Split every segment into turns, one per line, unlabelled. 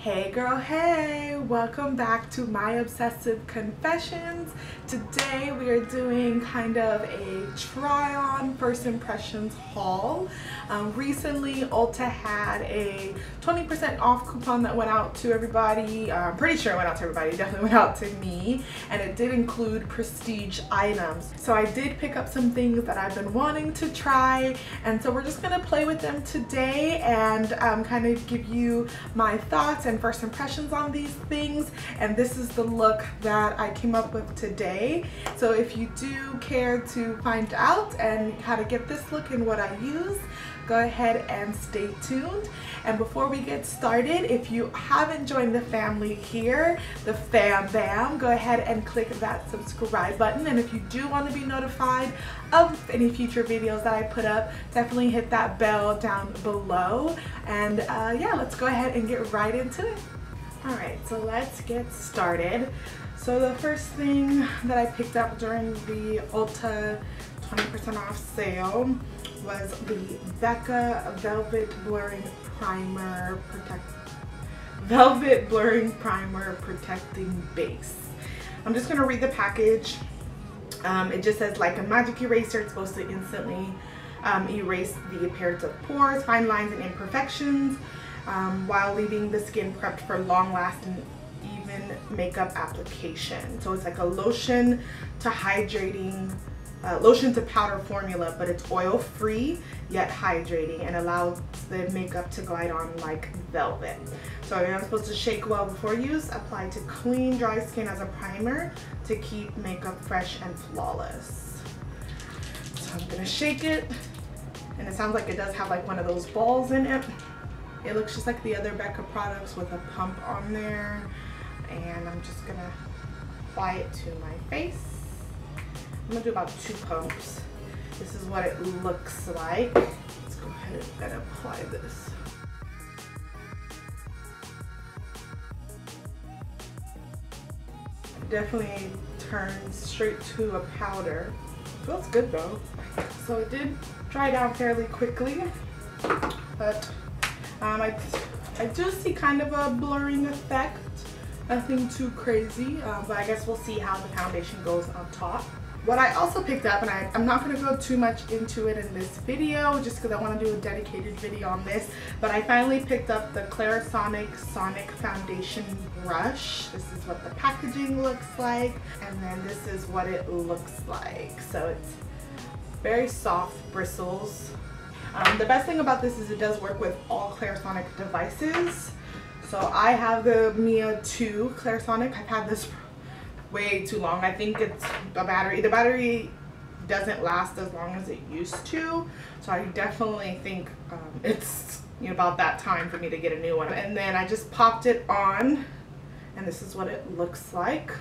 Hey girl, hey! Welcome back to My Obsessive Confessions. Today we are doing kind of a try-on first impressions haul. Recently Ulta had a 20% off coupon that went out to everybody. I'm pretty sure it went out to everybody, it definitely went out to me. And it did include prestige items. So I did pick up some things that I've been wanting to try. And so we're just gonna play with them today and kind of give you my thoughts and first impressions on these things. And this is the look that I came up with today. So if you do care to find out and how to get this look and what I use, go ahead and stay tuned. And before we get started, if you haven't joined the family here, the fam bam, go ahead and click that subscribe button. And if you do want to be notified of any future videos that I put up, definitely hit that bell down below. And yeah, let's go ahead and get right into it. All right, so let's get started. So the first thing that I picked up during the Ulta 20% off sale was the Becca Velvet Blurring Primer Protecting Base. I'm just gonna read the package. It just says, like a magic eraser, it's supposed to instantly erase the appearance of pores, fine lines, and imperfections while leaving the skin prepped for long-lasting even makeup application. So it's like a lotion to hydrating, lotion to powder formula, but it's oil free yet hydrating and allows the makeup to glide on like velvet. So you're not supposed to shake well before use. Apply to clean, dry skin as a primer to keep makeup fresh and flawless. So I'm gonna shake it, and it sounds like it does have like one of those balls in it. It looks just like the other Becca products with a pump on there. And I'm just gonna apply it to my face. I'm gonna do about 2 pumps. This is what it looks like. Let's go ahead and apply this. It definitely turns straight to a powder. Feels good though. So it did dry down fairly quickly, but I do see kind of a blurring effect. Nothing too crazy, but I guess we'll see how the foundation goes on top. What I also picked up, and I'm not going to go too much into it in this video just because I want to do a dedicated video on this, but I finally picked up the Clarisonic Sonic Foundation Brush. This is what the packaging looks like, and then this is what it looks like. So it's very soft bristles. The best thing about this is it does work with all Clarisonic devices. So I have the Mia 2 Clarisonic. I've had this way too long. I think it's the battery doesn't last as long as it used to. So I definitely think it's about that time for me to get a new one. And then I just popped it on, and this is what it looks like.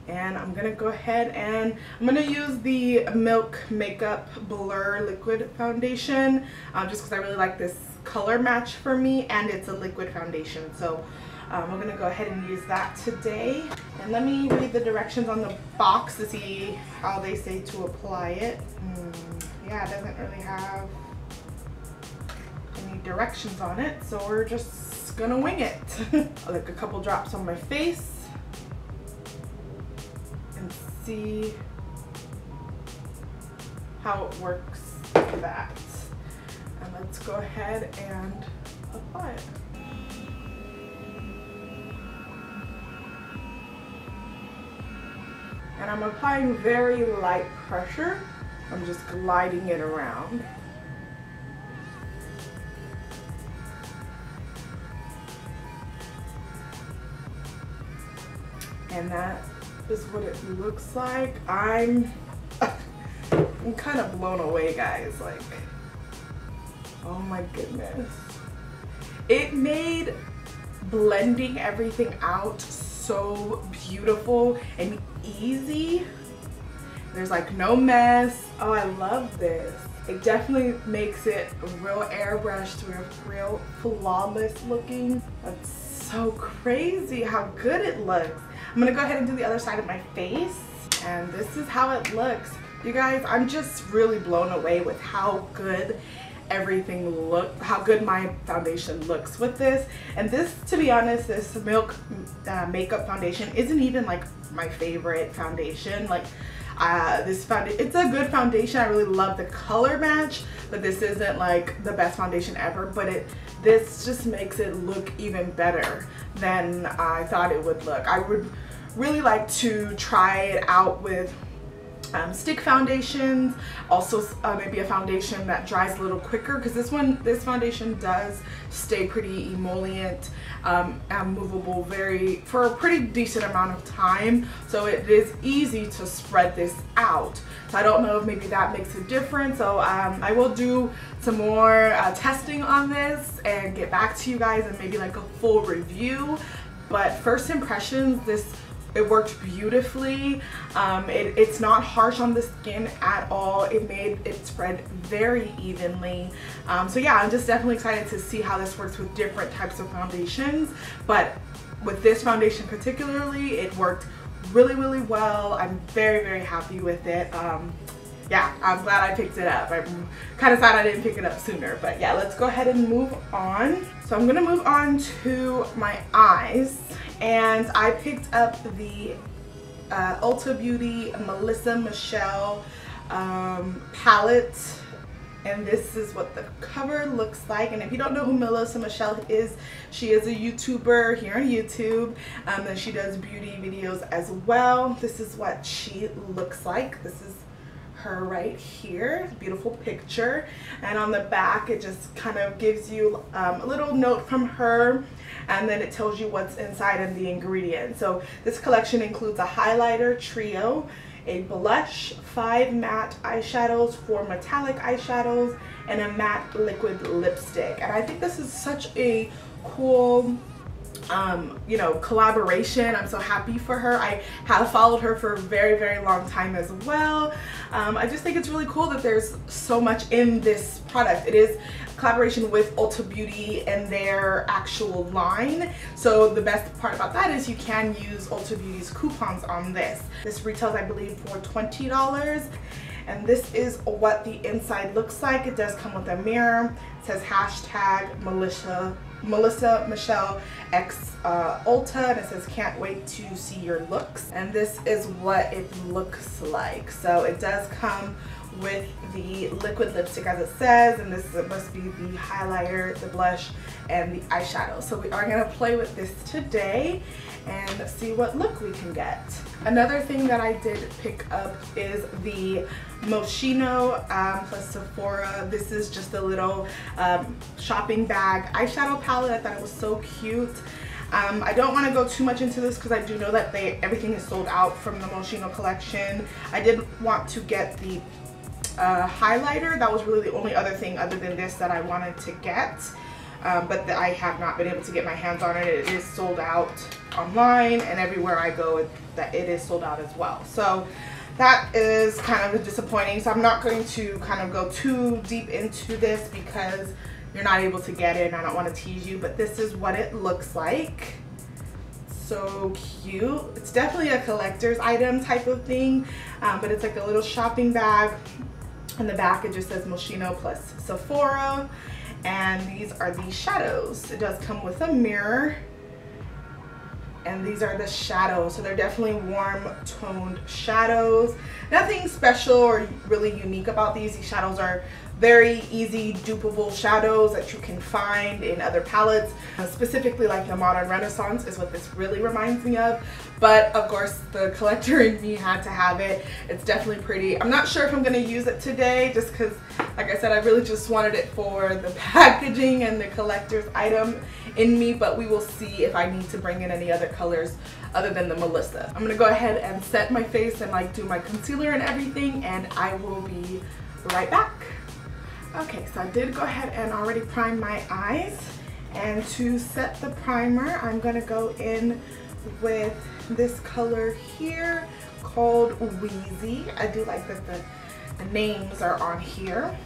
And I'm gonna go ahead and I'm gonna use the Milk Makeup Blur Liquid Foundation just because I really like this color match for me, and it's a liquid foundation. So we're gonna go ahead and use that today. And let me read the directions on the box to see how they say to apply it. Yeah, it doesn't really have any directions on it, so we're just gonna wing it. I'll like a couple drops on my face and see how it works with that. And let's go ahead and apply it. And I'm applying very light pressure. I'm just gliding it around. And that is what it looks like. I'm kind of blown away, guys. Like, oh my goodness. It made blending everything out so beautiful and easy. There's like no mess. Oh, I love this. It definitely makes it real airbrushed, real flawless looking. That's so crazy how good it looks. I'm gonna go ahead and do the other side of my face, and this is how it looks. You guys, I'm just really blown away with how good everything look, how good my foundation looks with this. And this, to be honest, this Milk Makeup foundation isn't even like my favorite foundation. Like this foundation, it's a good foundation. I really love the color match, but this isn't like the best foundation ever. But this just makes it look even better than I thought it would look. I would really like to try it out with stick foundations, also maybe a foundation that dries a little quicker, because this foundation does stay pretty emollient and movable for a pretty decent amount of time, so it is easy to spread this out. So I don't know if maybe that makes a difference. So I will do some more testing on this and get back to you guys and maybe like a full review. But first impressions, it worked beautifully. It's not harsh on the skin at all. It made it spread very evenly. So yeah, I'm just definitely excited to see how this works with different types of foundations. But with this foundation particularly, it worked really, really well. I'm very, very happy with it. Yeah, I'm glad I picked it up. I'm kind of sad I didn't pick it up sooner, but yeah, let's go ahead and move on. So I'm gonna move on to my eyes, and I picked up the Ulta Beauty Melissa Michelle palette, and this is what the cover looks like. And if you don't know who Melissa Michelle is, she is a YouTuber here on YouTube, and she does beauty videos as well. This is what she looks like. This is her right here. Beautiful picture, and on the back it just kind of gives you a little note from her, and then it tells you what's inside and the ingredients. So this collection includes a highlighter trio, a blush, 5 matte eyeshadows, 4 metallic eyeshadows, and a matte liquid lipstick. And I think this is such a cool you know, collaboration. I'm so happy for her. I have followed her for a very, very long time as well. I just think it's really cool that there's so much in this product. It is a collaboration with Ulta Beauty and their actual line. So the best part about that is you can use Ulta Beauty's coupons on this. This retails, I believe, for $20. And this is what the inside looks like. It does come with a mirror. It says hashtag Melissa Michelle X Ulta, and it says can't wait to see your looks. And this is what it looks like. So it does come with the liquid lipstick as it says, and this must be the highlighter, the blush, and the eyeshadow. So we are going to play with this today and see what look we can get. Another thing that I did pick up is the Moschino plus Sephora. This is just a little shopping bag eyeshadow palette. I thought it was so cute. I don't want to go too much into this because I do know that everything is sold out from the Moschino collection. I did want to get the highlighter. That was really the only other thing other than this that I wanted to get, but I have not been able to get my hands on it. It is sold out online, and everywhere I go it is sold out as well. So that is kind of disappointing. So I'm not going to kind of go too deep into this because you're not able to get it and I don't want to tease you, but this is what it looks like. So cute. It's definitely a collector's item type of thing, but it's like a little shopping bag. On the back it just says Moschino plus Sephora, and these are the shadows. It does come with a mirror, and these are the shadows. So they're definitely warm toned shadows. Nothing special or really unique about these. These shadows are very easy dupable shadows that you can find in other palettes. Specifically like the Modern Renaissance is what this really reminds me of. But of course the collector in me had to have it. It's definitely pretty. I'm not sure if I'm going to use it today just because, like I said, I really just wanted it for the packaging and the collector's item in me, but we will see if I need to bring in any other colors other than the Melissa. I'm going to go ahead and set my face and like do my concealer and everything, and I will be right back. Okay, so I did go ahead and already prime my eyes, and to set the primer I'm going to go in with this color here called Wheezy. I do like that the names are on here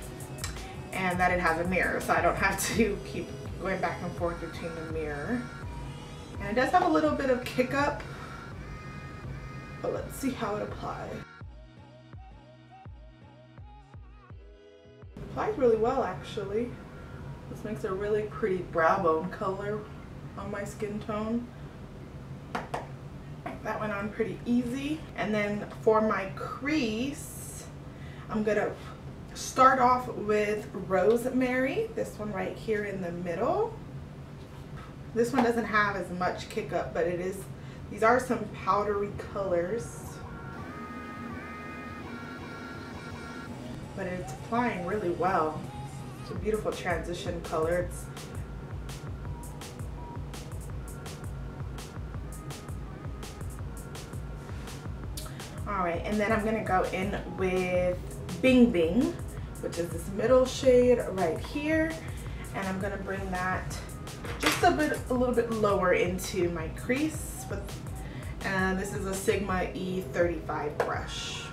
and that it has a mirror, so I don't have to keep going back and forth between the mirror. And it does have a little bit of kick up, but let's see how it applies. applies really well actually. This makes a really pretty brow bone color on my skin tone. That went on pretty easy. And then for my crease, I'm gonna start off with Rosemary, this one right here in the middle. This one doesn't have as much kick up, but it is, these are some powdery colors. But it's applying really well. It's a beautiful transition color. Alright, and then I'm gonna go in with Bing Bing, which is this middle shade right here. And I'm gonna bring that just a little bit lower into my crease. And this is a Sigma E35 brush.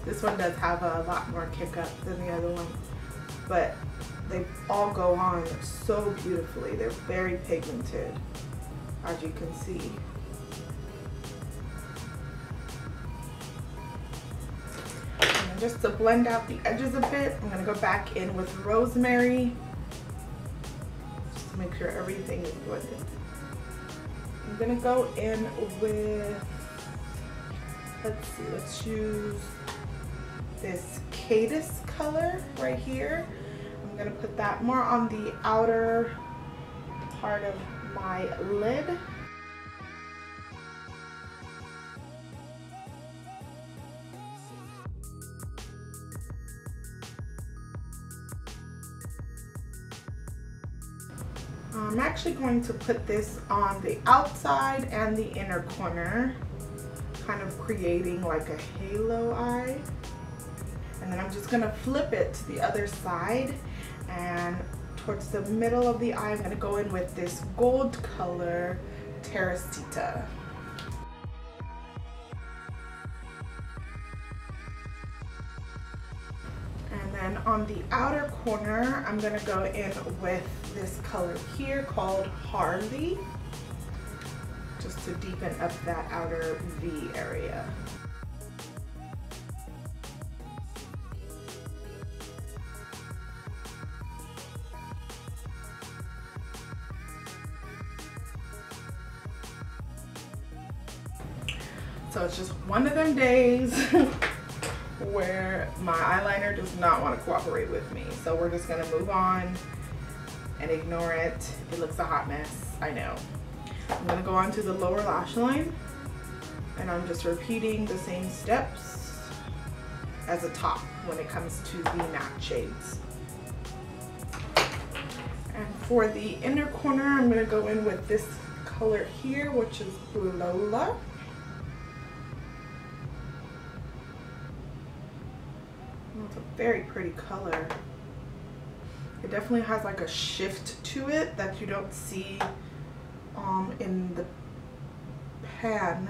This one does have a lot more kick up than the other one, but they all go on so beautifully. They're very pigmented, as you can see. And just to blend out the edges a bit, I'm gonna go back in with Rosemary, just to make sure everything is blended. I'm gonna go in with, let's use this Cadis color right here. I'm gonna put that more on the outer part of my lid. I'm actually going to put this on the outside and the inner corner, kind of creating like a halo eye. And then I'm just gonna flip it to the other side, and towards the middle of the eye, I'm gonna go in with this gold color, Teresita. And then on the outer corner, I'm gonna go in with this color here called Harley, just to deepen up that outer V area. So it's just one of them days where my eyeliner does not want to cooperate with me. So we're just gonna move on and ignore it. It looks a hot mess, I know. I'm gonna go on to the lower lash line, and I'm just repeating the same steps as a top when it comes to the matte shades. And for the inner corner, I'm gonna go in with this color here, which is Lola. It's a very pretty color. It definitely has like a shift to it that you don't see in the pan.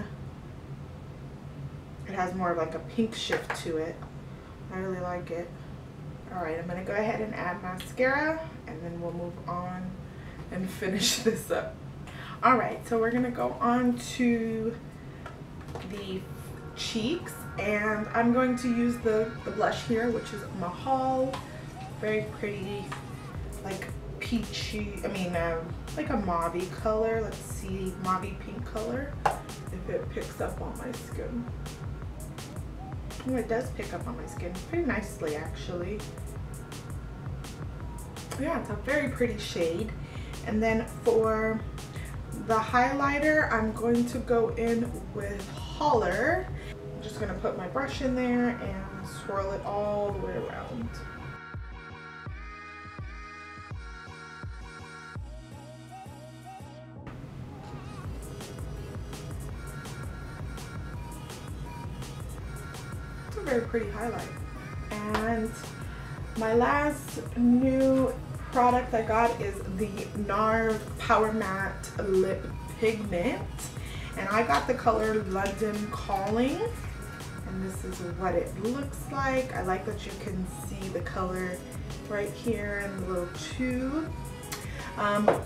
It has more like a pink shift to it. I really like it. Alright, I'm gonna go ahead and add mascara, and then we'll move on and finish this up. Alright, so we're gonna go on to the cheeks, and I'm going to use the blush here, which is Mahal. Very pretty, like peachy, like a mauve color. Let's see, mauve pink color, if it picks up on my skin. Oh, it does pick up on my skin pretty nicely actually. Yeah, it's a very pretty shade. And then for the highlighter, I'm going to go in with Holler. I'm just gonna put my brush in there and swirl it all the way around. It's a very pretty highlight. And my last new product I got is the NARS Power Matte Lip Pigment, and I got the color London Calling, and this is what it looks like. I like that you can see the color right here in the little tube.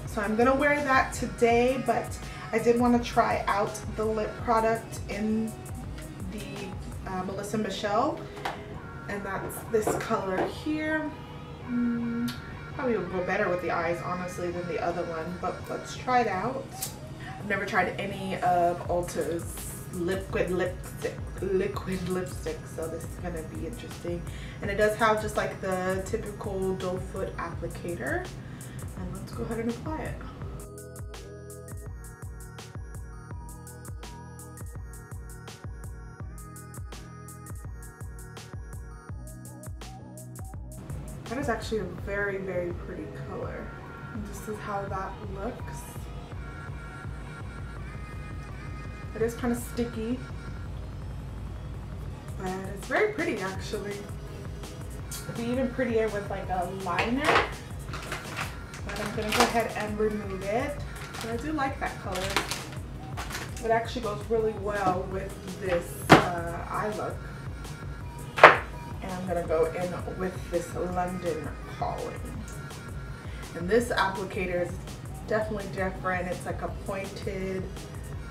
So I'm gonna wear that today, but I did want to try out the lip product in the Melissa Michelle, and that's this color here. Probably will go better with the eyes, honestly, than the other one, but let's try it out. I've never tried any of Ulta's liquid lipstick, so this is gonna be interesting. And it does have just like the typical doe foot applicator, and let's go ahead and apply it. That is actually a very, very pretty color. And this is how that looks. It is kind of sticky, but it's very pretty actually. It'd be even prettier with like a liner, but I'm gonna go ahead and remove it. But I do like that color. It actually goes really well with this eye look. And I'm gonna go in with this London Calling. And this applicator is definitely different. It's like a pointed,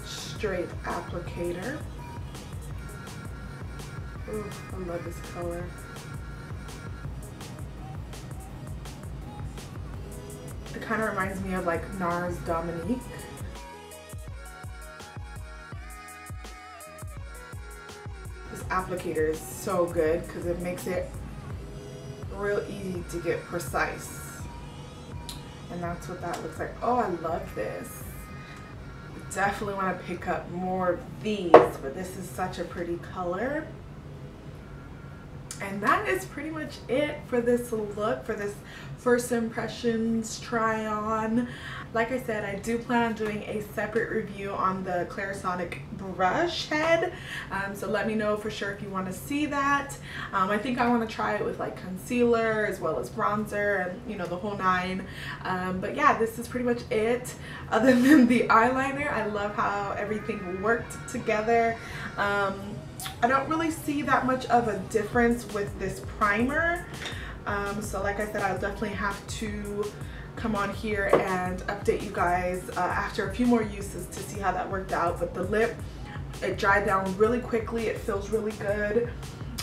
straight applicator. Ooh, I love this color. It kind of reminds me of like NARS Dominique. This applicator is so good because it makes it real easy to get precise. And that's what that looks like. Oh, I love this. Definitely want to pick up more of these, but this is such a pretty color. And that is pretty much it for this look, for this first impressions try on. Like I said, I do plan on doing a separate review on the Clarisonic brush head, so let me know for sure if you want to see that. I think I want to try it with like concealer as well as bronzer and, you know, the whole nine. But yeah, this is pretty much it. Other than the eyeliner, I love how everything worked together. I don't really see that much of a difference with this primer. So like I said, I'll definitely have to come on here and update you guys after a few more uses to see how that worked out. But the lip, it dried down really quickly. It feels really good.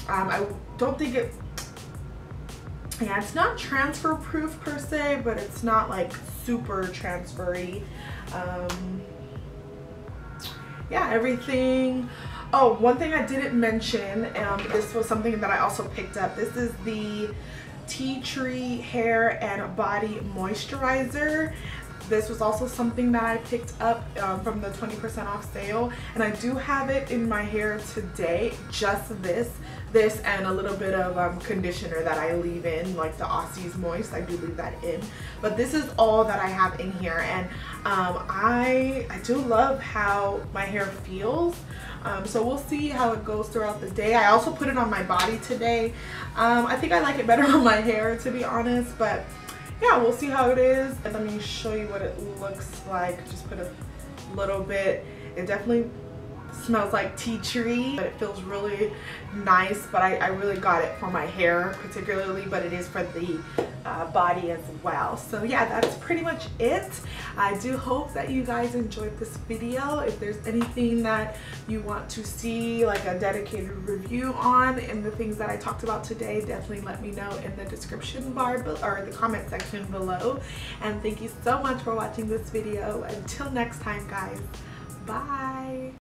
I don't think it, yeah, it's not transfer proof per se, but it's not like super transfery. Yeah, everything. Oh, one thing I didn't mention, this was something that I also picked up. This is the Tea Tree Hair and Body Moisturizer. This was also something that I picked up from the 20% off sale, and I do have it in my hair today. Just this and a little bit of conditioner that I leave in, like the Aussie's Moist. I do leave that in, but this is all that I have in here, and I do love how my hair feels. So we'll see how it goes throughout the day. I also put it on my body today. I think I like it better on my hair, to be honest, but yeah, we'll see how it is. And let me show you what it looks like. Just put a little bit. It definitely smells like tea tree, but it feels really nice. But I really got it for my hair particularly, but it is for the body as well. So yeah, that's pretty much it. I do hope that you guys enjoyed this video. If there's anything that you want to see like a dedicated review on and the things that I talked about today, definitely let me know in the description bar or the comment section below. And thank you so much for watching this video. Until next time, guys, bye.